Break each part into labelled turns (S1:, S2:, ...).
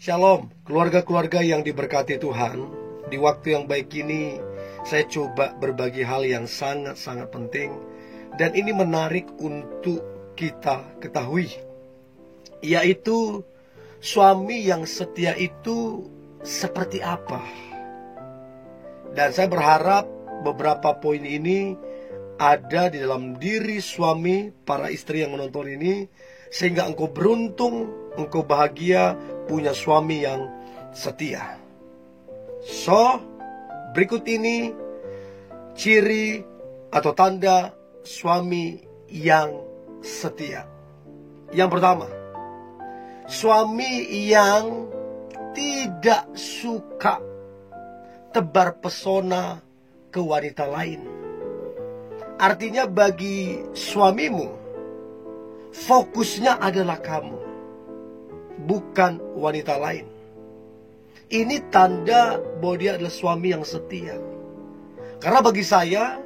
S1: Shalom, keluarga-keluarga yang diberkati Tuhan. Di waktu yang baik ini, saya coba berbagi hal yang sangat-sangat penting. Dan ini menarik untuk kita ketahui, yaitu suami yang setia itu seperti apa. Dan saya berharap beberapa poin ini ada di dalam diri suami, para istri yang menonton ini, sehingga engkau beruntung, engkau bahagia punya suami yang setia. So, berikut ini ciri atau tanda suami yang setia. Yang pertama, suami yang tidak suka tebar pesona ke wanita lain. Artinya bagi suamimu, fokusnya adalah kamu, bukan wanita lain. Ini tanda bahwa dia adalah suami yang setia. Karena bagi saya,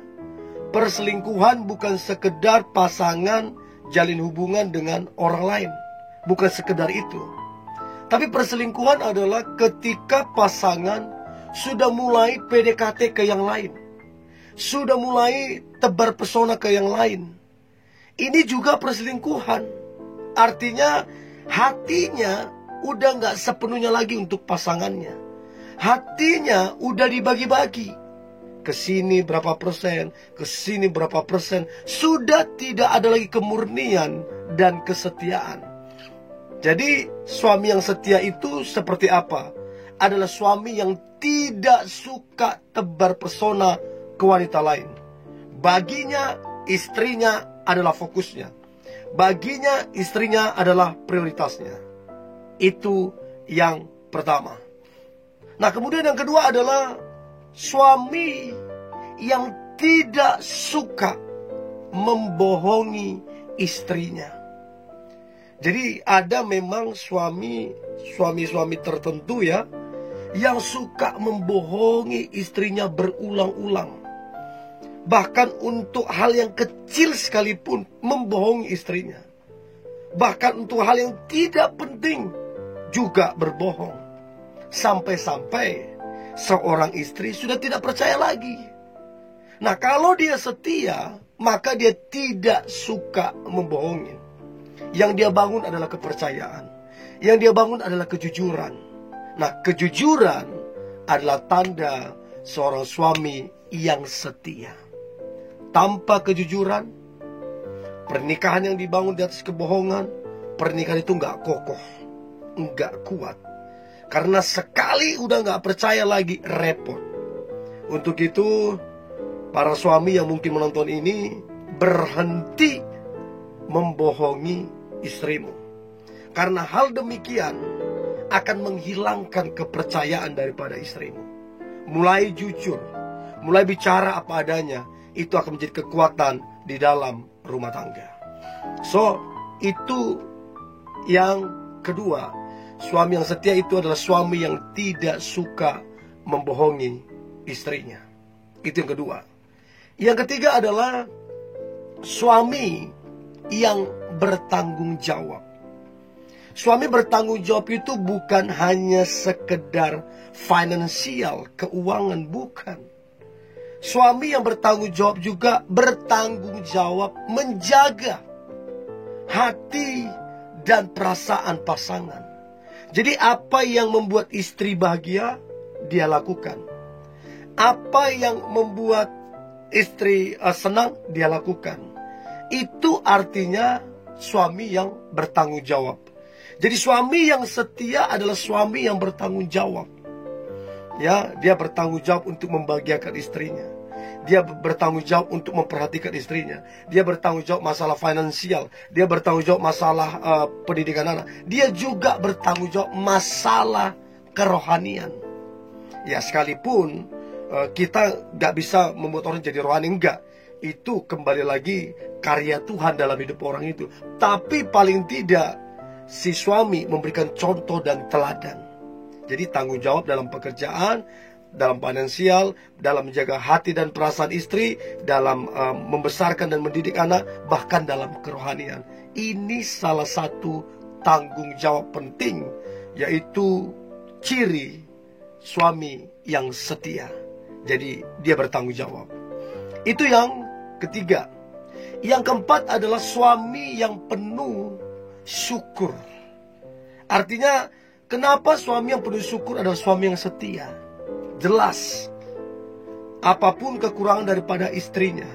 S1: perselingkuhan bukan sekedar pasangan jalin hubungan dengan orang lain. Bukan sekedar itu. Tapi perselingkuhan adalah ketika pasangan sudah mulai PDKT ke yang lain, sudah mulai tebar pesona ke yang lain. Ini juga perselingkuhan. Artinya hatinya udah gak sepenuhnya lagi untuk pasangannya. Hatinya udah dibagi-bagi. Kesini berapa persen, kesini berapa persen. Sudah tidak ada lagi kemurnian dan kesetiaan. Jadi suami yang setia itu seperti apa? Adalah suami yang tidak suka tebar pesona ke wanita lain. Baginya istrinya adalah fokusnya. Baginya istrinya adalah prioritasnya. Itu yang pertama. Nah, kemudian yang kedua adalah suami yang tidak suka membohongi istrinya. Jadi ada memang suami-suami tertentu ya, yang suka membohongi istrinya berulang-ulang. Bahkan untuk hal yang kecil sekalipun membohongi istrinya. Bahkan untuk hal yang tidak penting juga berbohong. Sampai-sampai seorang istri sudah tidak percaya lagi. Nah, kalau dia setia, maka dia tidak suka membohongi. Yang dia bangun adalah kepercayaan. Yang dia bangun adalah kejujuran. Nah, kejujuran adalah tanda seorang suami yang setia. Tanpa kejujuran, pernikahan yang dibangun di atas kebohongan, pernikahan itu nggak kokoh, nggak kuat. Karena sekali udah nggak percaya lagi, repot. Untuk itu, para suami yang mungkin menonton ini, berhenti membohongi istrimu. Karena hal demikian akan menghilangkan kepercayaan daripada istrimu. Mulai jujur, mulai bicara apa adanya, itu akan menjadi kekuatan di dalam rumah tangga. So, itu yang kedua. Suami yang setia itu adalah suami yang tidak suka membohongi istrinya. Itu yang kedua. Yang ketiga adalah suami yang bertanggung jawab. Suami bertanggung jawab itu bukan hanya sekedar finansial, keuangan, bukan. Suami yang bertanggung jawab juga bertanggung jawab menjaga hati dan perasaan pasangan. Jadi apa yang membuat istri bahagia, dia lakukan. Apa yang membuat istri senang, dia lakukan. Itu artinya suami yang bertanggung jawab. Jadi suami yang setia adalah suami yang bertanggung jawab. Ya, dia bertanggung jawab untuk membahagiakan istrinya. Dia bertanggung jawab untuk memperhatikan istrinya. Dia bertanggung jawab masalah finansial. Dia bertanggung jawab masalah pendidikan anak. Dia juga bertanggung jawab masalah kerohanian. Ya, sekalipun kita gak bisa membuat orang jadi rohani, enggak. Itu kembali lagi karya Tuhan dalam hidup orang itu. Tapi paling tidak si suami memberikan contoh dan teladan. Jadi tanggung jawab dalam pekerjaan, dalam finansial, dalam menjaga hati dan perasaan istri, dalam membesarkan dan mendidik anak, bahkan dalam kerohanian. Ini salah satu tanggung jawab penting yaitu ciri suami yang setia. Jadi dia bertanggung jawab. Itu yang ketiga. Yang keempat adalah suami yang penuh syukur. Artinya, kenapa suami yang penuh syukur adalah suami yang setia? Jelas, apapun kekurangan daripada istrinya,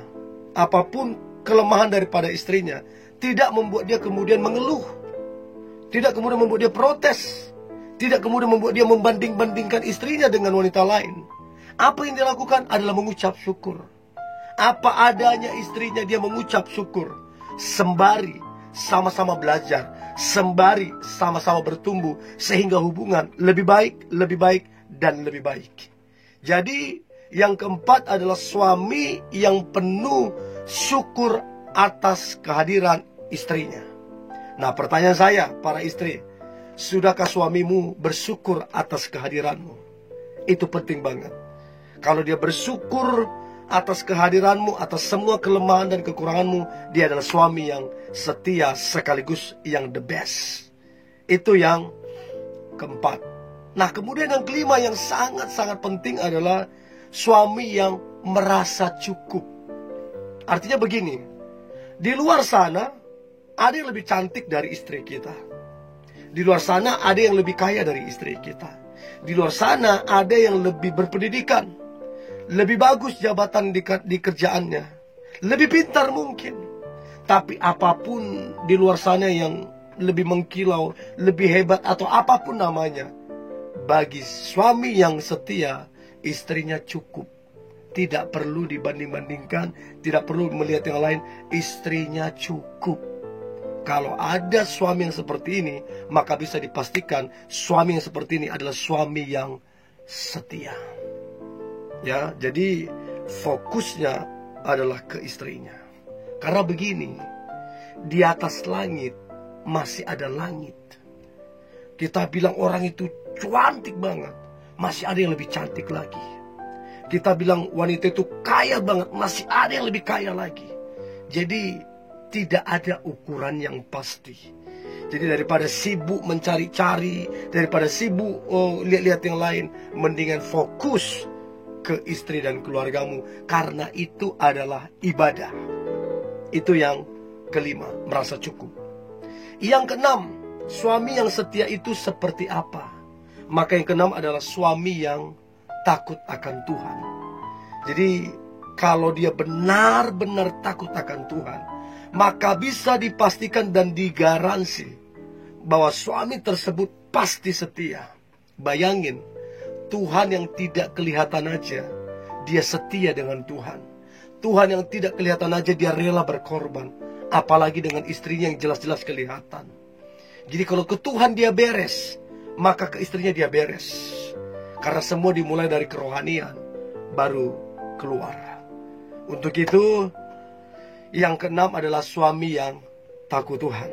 S1: apapun kelemahan daripada istrinya, tidak membuat dia kemudian mengeluh, tidak kemudian membuat dia protes, tidak kemudian membuat dia membanding-bandingkan istrinya dengan wanita lain. Apa yang dia lakukan adalah mengucap syukur. Apa adanya istrinya dia mengucap syukur. Sembari sama-sama belajar, sembari sama-sama bertumbuh, sehingga hubungan lebih baik, dan lebih baik. Jadi yang keempat adalah suami yang penuh syukur atas kehadiran istrinya. Nah, pertanyaan saya, para istri, sudahkah suamimu bersyukur atas kehadiranmu? Itu penting banget. Kalau dia bersyukur atas kehadiranmu, atas semua kelemahan dan kekuranganmu, dia adalah suami yang setia sekaligus yang the best. Itu yang keempat. Nah, kemudian yang kelima yang sangat-sangat penting adalah suami yang merasa cukup. Artinya begini, di luar sana ada yang lebih cantik dari istri kita. Di luar sana ada yang lebih kaya dari istri kita. Di luar sana ada yang lebih berpendidikan, lebih bagus jabatan di kerjaannya, lebih pintar mungkin. Tapi apapun di luar sana yang lebih mengkilau, lebih hebat atau apapun namanya, bagi suami yang setia, istrinya cukup. Tidak perlu dibanding-bandingkan, tidak perlu melihat yang lain, istrinya cukup. Kalau ada suami yang seperti ini, maka bisa dipastikan suami yang seperti ini adalah suami yang setia. Ya, jadi fokusnya adalah ke istrinya. Karena begini, di atas langit masih ada langit. Kita bilang orang itu cantik banget, masih ada yang lebih cantik lagi. Kita bilang wanita itu kaya banget, masih ada yang lebih kaya lagi. Jadi tidak ada ukuran yang pasti. Jadi daripada sibuk mencari-cari, daripada sibuk lihat-lihat yang lain, mendingan fokus ke istri dan keluargamu, karena itu adalah ibadah. Itu yang kelima, merasa cukup. Yang keenam, suami yang setia itu seperti apa? Maka yang keenam adalah suami yang takut akan Tuhan. Jadi kalau dia benar-benar takut akan Tuhan, maka bisa dipastikan dan digaransi bahwa suami tersebut pasti setia. Bayangin, Tuhan yang tidak kelihatan aja, dia setia dengan Tuhan. Tuhan yang tidak kelihatan aja, dia rela berkorban. Apalagi dengan istrinya yang jelas-jelas kelihatan. Jadi kalau ke Tuhan dia beres, maka ke istrinya dia beres. Karena semua dimulai dari kerohanian, baru keluar. Untuk itu, yang keenam adalah suami yang takut Tuhan.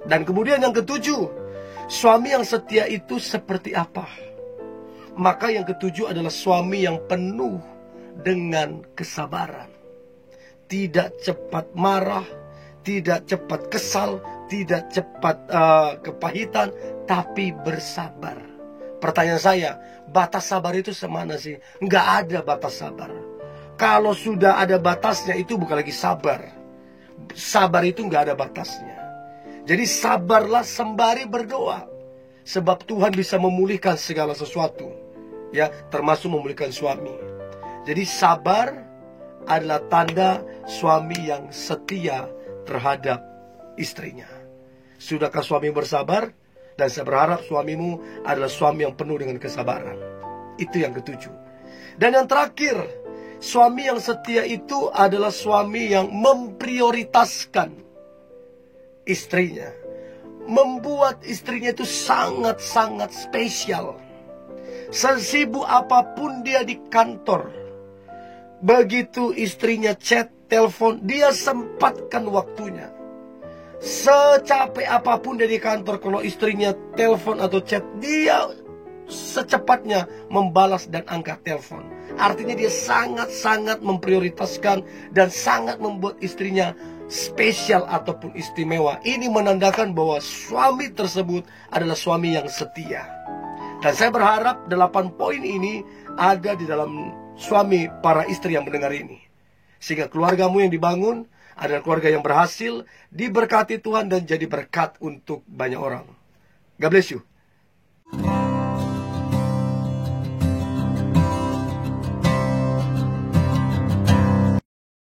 S1: Dan kemudian yang ketujuh, suami yang setia itu seperti apa? Maka yang ketujuh adalah suami yang penuh dengan kesabaran. Tidak cepat marah, tidak cepat kesal, tidak cepat kepahitan, tapi bersabar. Pertanyaan saya, batas sabar itu semana sih? Nggak ada batas sabar. Kalau sudah ada batasnya, itu bukan lagi sabar. Sabar itu nggak ada batasnya. Jadi sabarlah sembari berdoa. Sebab Tuhan bisa memulihkan segala sesuatu. Ya, termasuk memulihkan suami. Jadi sabar adalah tanda suami yang setia terhadap istrinya. Sudahkah suami bersabar? Dan saya berharap suamimu adalah suami yang penuh dengan kesabaran. Itu yang ketujuh. Dan yang terakhir, suami yang setia itu adalah suami yang memprioritaskan istrinya. Membuat istrinya itu sangat-sangat spesial. Sesibuk apapun dia di kantor, begitu istrinya chat, telepon, dia sempatkan waktunya. Secapek apapun dia di kantor, kalau istrinya telepon atau chat, dia secepatnya membalas dan angkat telepon. Artinya dia sangat-sangat memprioritaskan dan sangat membuat istrinya spesial ataupun istimewa. Ini menandakan bahwa suami tersebut adalah suami yang setia. Dan saya berharap 8 poin ini ada di dalam suami para istri yang mendengar ini. Sehingga keluargamu yang dibangun adalah keluarga yang berhasil, diberkati Tuhan dan jadi berkat untuk banyak orang. God bless you.